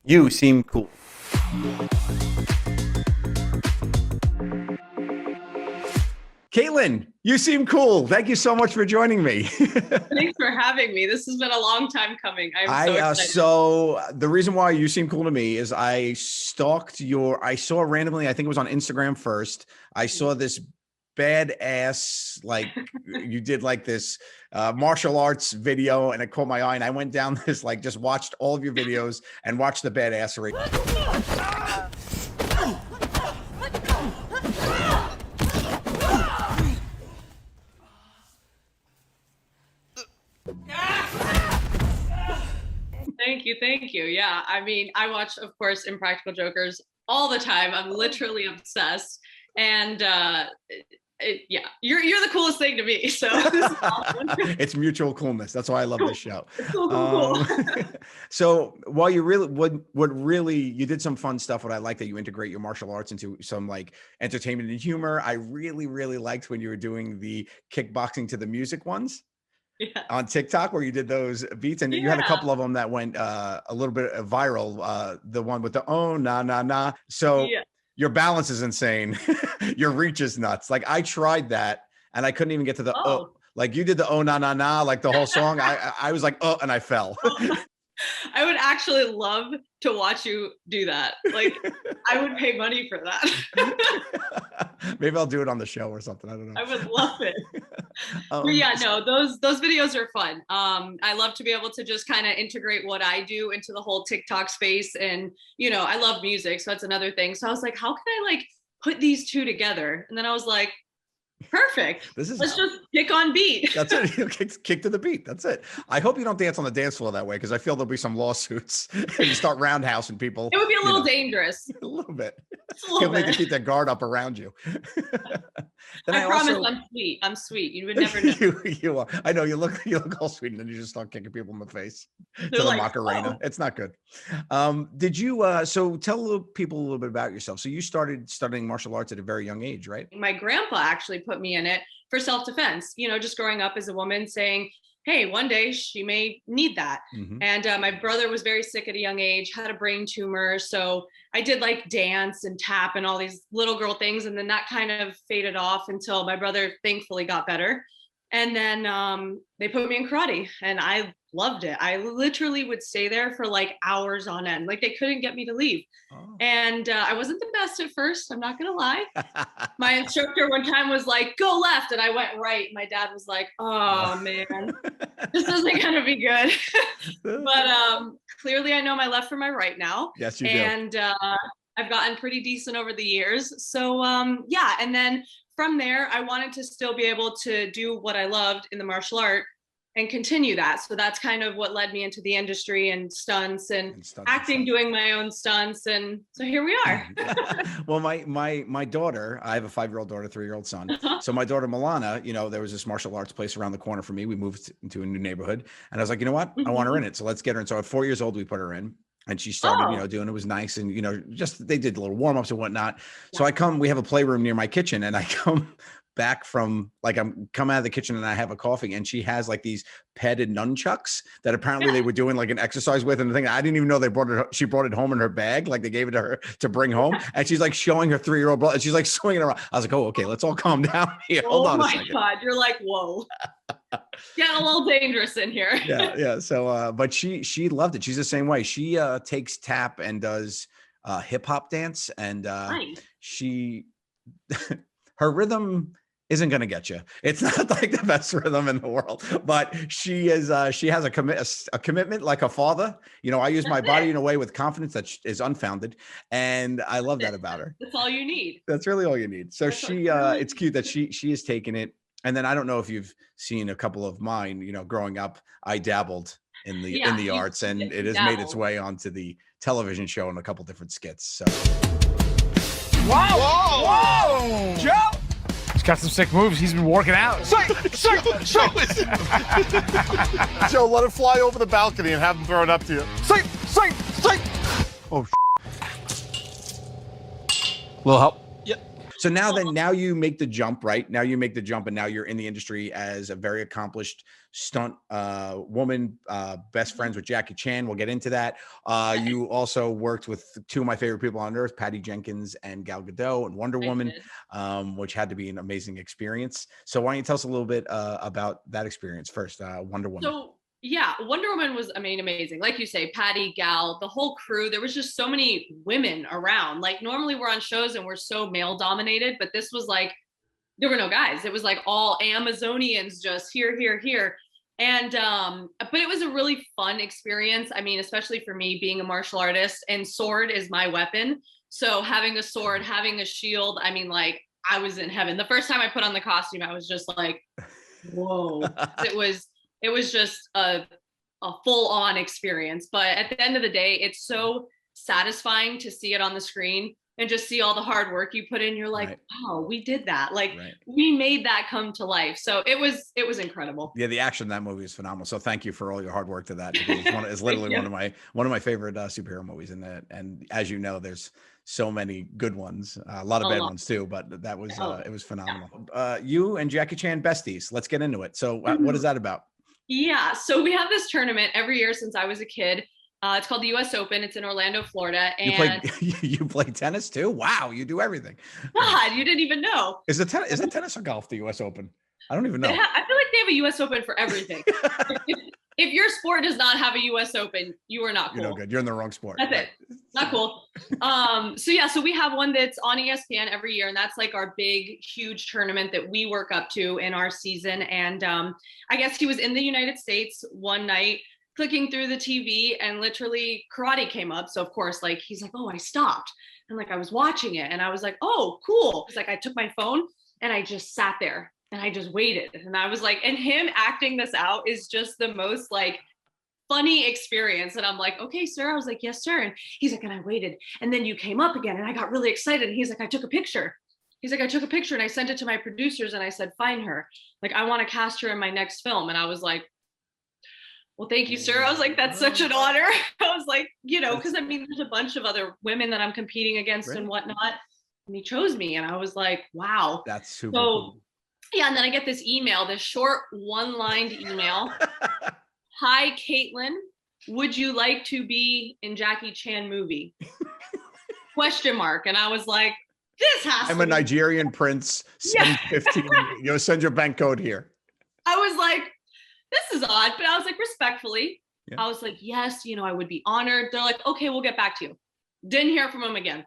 You seem cool. Caitlin, you seem cool. Thank you so much for joining me. Thanks for having me. This has been a long time coming. I'm so excited. So the reason why you seem cool to me is I saw randomly, I think it was on Instagram first. I saw this badass, like you did like this martial arts video, and it caught my eye, and I went down this, like, just watched all of your videos and watched the badassery. Thank you. Yeah, I mean, I watch, of course, Impractical Jokers all the time. I'm literally obsessed, and yeah, you're the coolest thing to me. So this is awesome. It's mutual coolness. That's why I love this show. Cool. So while you you did some fun stuff. What I like that you integrate your martial arts into some like entertainment and humor. I really liked when you were doing the kickboxing to the music ones. Yeah. On TikTok, where you did those beats, and you had a couple of them that went a little bit viral. The one with the oh na na na. So your balance is insane. Your reach is nuts. Like, I tried that and I couldn't even get to the oh. Like, you did the oh na na na, like the whole song. I was like, oh, and I fell. I would actually love to watch you do that. Like, I would pay money for that. Maybe I'll do it on the show or something. I don't know. I would love it. But yeah, no, those videos are fun. I love to be able to just kind of integrate what I do into the whole TikTok space. And, you know, I love music, so that's another thing. So I was like, how can I like put these two together? And then I was like, perfect. Let's just kick on beat. That's it. Kick to the beat. That's it. I hope you don't dance on the dance floor that way, because I feel there'll be some lawsuits. You start roundhousing people. It would be a little dangerous. A little bit. People need to keep their guard up around you. I promise I'm sweet. I'm sweet. You would never know. You are. I know you look all sweet, and then you just start kicking people in the face to the Macarena. Oh. It's not good. Did you? So tell people a little bit about yourself. So you started studying martial arts at a very young age, right? My grandpa actually put me in it for self-defense. You know, just growing up as a woman, saying, hey, one day she may need that. Mm-hmm. And my brother was very sick at a young age, had a brain tumor. So I did like dance and tap and all these little girl things. And then that kind of faded off until my brother thankfully got better. And then they put me in karate, and I loved it. I literally would stay there for like hours on end. Like, they couldn't get me to leave. Oh. And I wasn't the best at first. I'm not going to lie. My instructor one time was like, go left. And I went right. My dad was like, oh man, this isn't going to be good. But clearly I know my left from my right now. Yes, you do. And I've gotten pretty decent over the years. So yeah. And then from there, I wanted to still be able to do what I loved in the martial art and continue that. So that's kind of what led me into the industry and stunts and acting, doing my own stunts. And so here we are. Well, my daughter, I have a 5-year-old daughter, 3-year-old son. So my daughter, Milana, you know, there was this martial arts place around the corner for me. We moved into a new neighborhood, and I was like, you know what? I want her in it. So let's get her in. So at 4 years old, we put her in. And she started, you know, doing, it was nice. And, you know, just, they did little warm-ups and whatnot. So we have a playroom near my kitchen, and I come back from, like, I'm coming out of the kitchen and I have a coffee, and she has like these padded nunchucks that apparently they were doing like an exercise with. And the thing, I didn't even know she brought it home in her bag. Like, they gave it to her to bring home. And she's like showing her 3-year-old brother. She's like swinging around. I was like, oh, okay, let's all calm down here. Hold on a second. Oh my God. You're like, whoa. Getting a little dangerous in here. Yeah. So, but she loved it. She's the same way. She takes tap and does hip hop dance, and nice. Her rhythm isn't going to get you. It's not like the best rhythm in the world, but she has a commitment like a father. You know, I use my body in a way with confidence that is unfounded, and I love that about her. That's all you need. That's really all you need. So it's cute that she has taken it. And then I don't know if you've seen a couple of mine, you know, growing up, I dabbled in the arts, and it has made its way onto the television show in a couple different skits. So. Wow! Whoa! Joe! He's got some sick moves. He's been working out. Joe, let it fly over the balcony and have him throw it up to you. Oh, little help. Yeah. So now you make the jump, right? Now you make the jump, and now you're in the industry as a very accomplished stunt woman, best friends with Jackie Chan. We'll get into that. You also worked with two of my favorite people on earth, Patty Jenkins and Gal Gadot, and Wonder Woman, which had to be an amazing experience. So why don't you tell us a little bit about that experience first, Wonder Woman? So yeah, Wonder Woman was, I mean, amazing. Like you say, Patty, Gal, the whole crew, there was just so many women around. Like normally we're on shows and we're so male dominated, but this was like, there were no guys. It was like all Amazonians just here, here, here. And, but it was a really fun experience. I mean, especially for me being a martial artist, and sword is my weapon. So having a sword, having a shield, I mean, like I was in heaven. The first time I put on the costume, I was just like, whoa. It was just a full on experience. But at the end of the day, it's so satisfying to see it on the screen and just see all the hard work you put in. You're like, wow, we did that. Like we made that come to life. So it was incredible. Yeah, the action in that movie is phenomenal. So thank you for all your hard work to that. It's literally one of my favorite superhero movies. And as you know, there's so many good ones, a lot of bad ones too, but that was it was phenomenal. You and Jackie Chan besties. Let's get into it. So what is that about? Yeah, so we have this tournament every year since I was a kid. It's called the U.S. Open. It's in Orlando, Florida. And you play tennis too? Wow, you do everything. God, you didn't even know. Is it tennis or golf, the U.S. Open? I don't even know. I feel like they have a U.S. Open for everything. If your sport does not have a U.S. Open, you are not cool. You're no good. You're in the wrong sport. That's it. Not cool. So we have one that's on ESPN every year, and that's like our big, huge tournament that we work up to in our season. And I guess he was in the United States one night, clicking through the TV, and literally karate came up. So of course, like he's like, oh, I stopped, and like I was watching it, and I was like, oh, cool. It's like I took my phone and I just sat there. And I just waited, and I was like, and him acting this out is just the most like funny experience. And I'm like, okay, sir. I was like, yes, sir. And he's like, and I waited. And then you came up again, and I got really excited. And he's like, I took a picture. He's like, I took a picture and I sent it to my producers, and I said, find her. Like, I want to cast her in my next film. And I was like, well, thank you, sir. I was like, that's such an honor. I was like, because I mean, there's a bunch of other women that I'm competing against and whatnot. And he chose me. And I was like, wow. That's super cool. Yeah, and then I get this email, this short one-lined email. Hi, Caitlin. Would you like to be in Jackie Chan movie? ? And I was like, this has to I'm a Nigerian prince. Send 15. Send your bank code here. I was like, this is odd. But I was like, respectfully. I was like, yes, I would be honored. They're like, okay, we'll get back to you. Didn't hear from him again.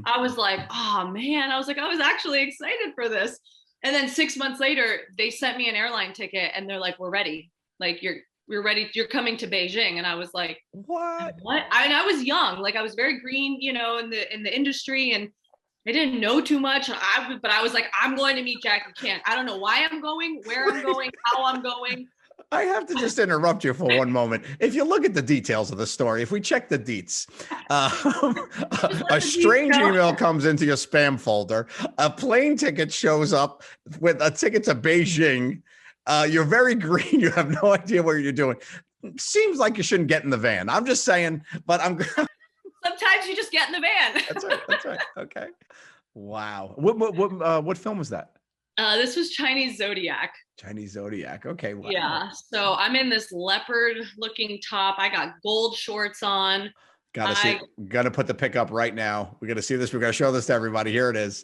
I was like, oh, man. I was like, I was actually excited for this. And then 6 months later, they sent me an airline ticket, and they're like, we're ready. Like, we're ready. You're coming to Beijing. And I was like, what? I was young. Like, I was very green, in the industry, and I didn't know too much. But I was like, I'm going to meet Jackie Chan. I don't know why I'm going, where I'm going, how I'm going. I have to just interrupt you for one moment. If you look at the details of the story, if we check the deets, a strange email comes into your spam folder. A plane ticket shows up with a ticket to Beijing. You're very green. You have no idea what you're doing. Seems like you shouldn't get in the van. I'm just saying, but sometimes you just get in the van. That's right. Okay. Wow. What film was that? This was Chinese Zodiac. Chinese Zodiac. Okay. Wow. Yeah. So I'm in this leopard looking top. I got gold shorts on. Gotta put the pick up right now. We're gonna see this. We're gonna show this to everybody. Here it is.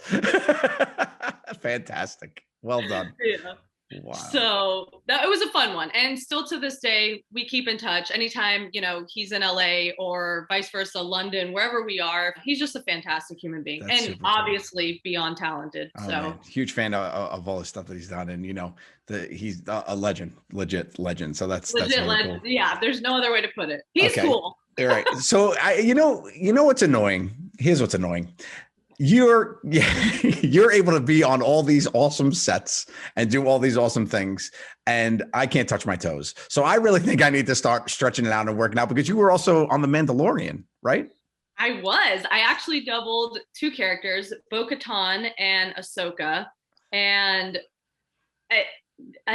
Fantastic. Well done. Yeah. Wow. So it was a fun one. And still to this day, we keep in touch. Anytime, he's in LA or vice versa, London, wherever we are, he's just a fantastic human being. That's and obviously beyond talented. Oh, man. Huge fan of all the stuff that he's done. And, he's a legend, legit legend. So that's legit really legend. cool. Yeah, there's no other way to put it. He's cool. All right. So what's annoying? Here's what's annoying. You're able to be on all these awesome sets and do all these awesome things, and I can't touch my toes. So I really think I need to start stretching it out and working out, because you were also on the Mandalorian, right? I actually doubled two characters, Bo-Katan and Ahsoka, and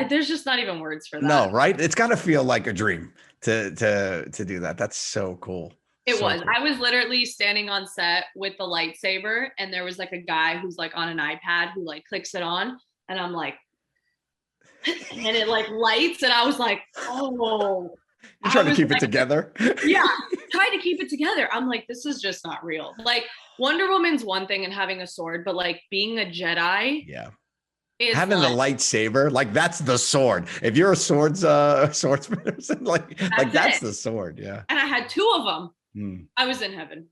there's just not even words for that. No, right? It's got to feel like a dream to do that. That's so cool. It So was. cool. I was literally standing on set with the lightsaber, and there was like a guy who's like on an iPad who like clicks it on, and I'm like, and it like lights, and I was like, oh. You're trying to keep like, it together. Yeah, trying to keep it together. I'm like, this is just not real. Like Wonder Woman's one thing and having a sword, but like being a Jedi, Yeah. is Having like, the lightsaber, like that's the sword. If you're a swordsman, that's the sword. Yeah. And I had 2 of them. Hmm. I was in heaven.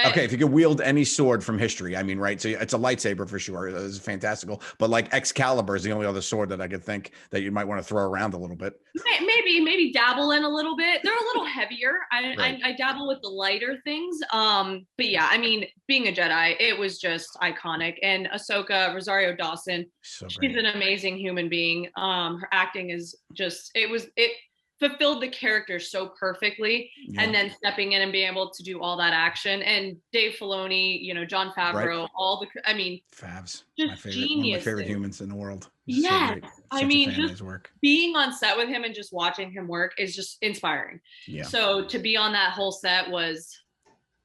Okay, if you could wield any sword from history, I mean, right? So it's a lightsaber for sure. It's fantastical. But like Excalibur is the only other sword that I could think that you might want to throw around a little bit. Maybe dabble in a little bit. They're a little heavier. Right. I dabble with the lighter things. But yeah, I mean, being a Jedi, it was just iconic. And Ahsoka, Rosario Dawson, she's an amazing human being. Her acting is just, it fulfilled the character so perfectly. Yeah. And then stepping in and being able to do all that action, and Dave Filoni, you know, Jon Favreau, Favs, just one of my favorite humans in the world. Yeah, so I mean, just being on set with him and just watching him work is just inspiring. Yeah. So to be on that whole set was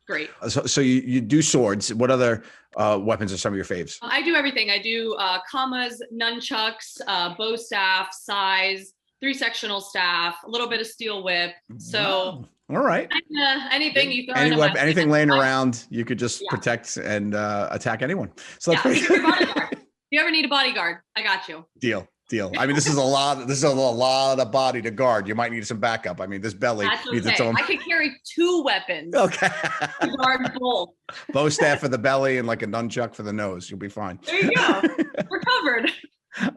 great. So you do swords. What other weapons are some of your faves? I do everything. I do kamas, nunchucks, bow staff, sais, 3-sectional staff, a little bit of steel whip. So, wow. All right. Anything you throw anything laying around, you could just protect and attack anyone. So that's pretty good. If you ever need a bodyguard, I got you. Deal. I mean, this is a lot of body to guard. You might need some backup. I mean, this belly needs its own. I could carry 2 weapons. Okay. To guard both. Bow staff for the belly and like a nunchuck for the nose. You'll be fine. There you go. We're covered.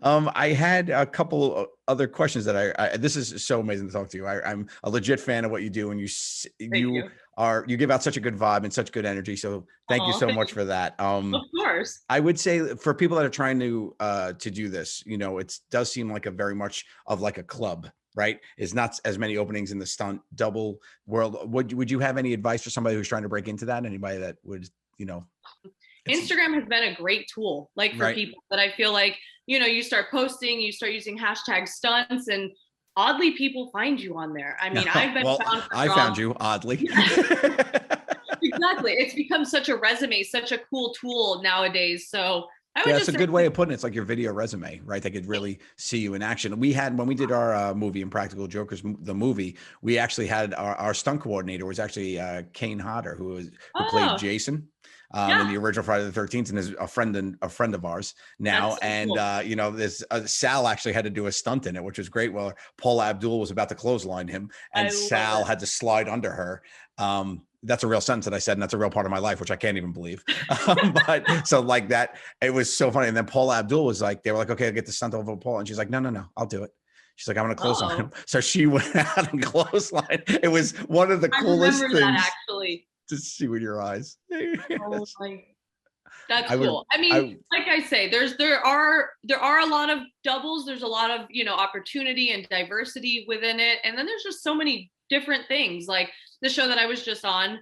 I had a couple other questions that I this is so amazing to talk to you. I'm a legit fan of what you do, and you give out such a good vibe and such good energy. So thank you so much for that. Of course. I would say for people that are trying to do this, you know, it does seem like a very much of like a club, right? It's not as many openings in the stunt double world. Would you have any advice for somebody who's trying to break into that? Anybody that would, you know? Instagram has been a great tool, like for people that I feel like, you know, you start posting, you start using hashtag stunts, and oddly people find you on there. I mean, I've been found. I found you oddly. Exactly. It's become such a resume, such a cool tool nowadays. So that's a good way of putting it. It's like your video resume, right? They could really see you in action. We had, when we did our movie Impractical Jokers, the movie, we actually had our stunt coordinator was actually Kane Hodder, who played Jason. In the original Friday the 13th, and is a friend of ours now. So and cool. You know, this Sal actually had to do a stunt in it, which was great. Well, Paula Abdul was about to clothesline him, and Sal had to slide under her. That's a real sentence that I said, and that's a real part of my life, which I can't even believe. But so like that, it was so funny. And then Paula Abdul was like, they were like, okay, I'll get the stunt over Paul, and she's like, no, I'll do it. She's like, I'm going to clothesline him. So she went out and clothesline. It was one of the coolest things. That, actually. To see with your eyes. That's cool. I mean, like I say, there are a lot of doubles. There's a lot of, you know, opportunity and diversity within it. And then there's just so many different things. Like the show that I was just on,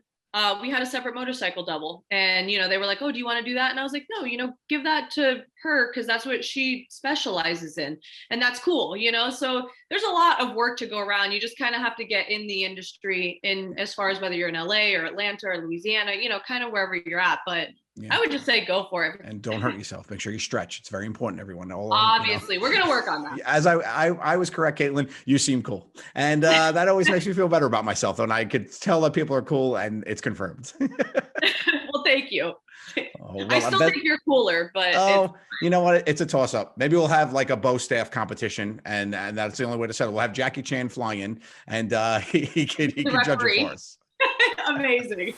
we had a separate motorcycle double, and, you know, they were like, oh, do you want to do that? And I was like, no, you know, give that to her, because that's what she specializes in. And that's cool, you know? So there's a lot of work to go around. You just kind of have to get in the industry, in as far as whether you're in LA or Atlanta or Louisiana, you know, kind of wherever you're at. But I would just say go for it. And don't hurt yourself. Make sure you stretch. It's very important, everyone. Obviously, you know. We're going to work on that. As I was correct, Caitlin, you seem cool. And that always makes me feel better about myself. And I could tell that people are cool, and it's confirmed. Well, thank you. I still think you're cooler, but you know what? It's a toss up. Maybe we'll have like a bow staff competition, and that's the only way to settle. We'll have Jackie Chan fly in, and he can judge it for us. Amazing.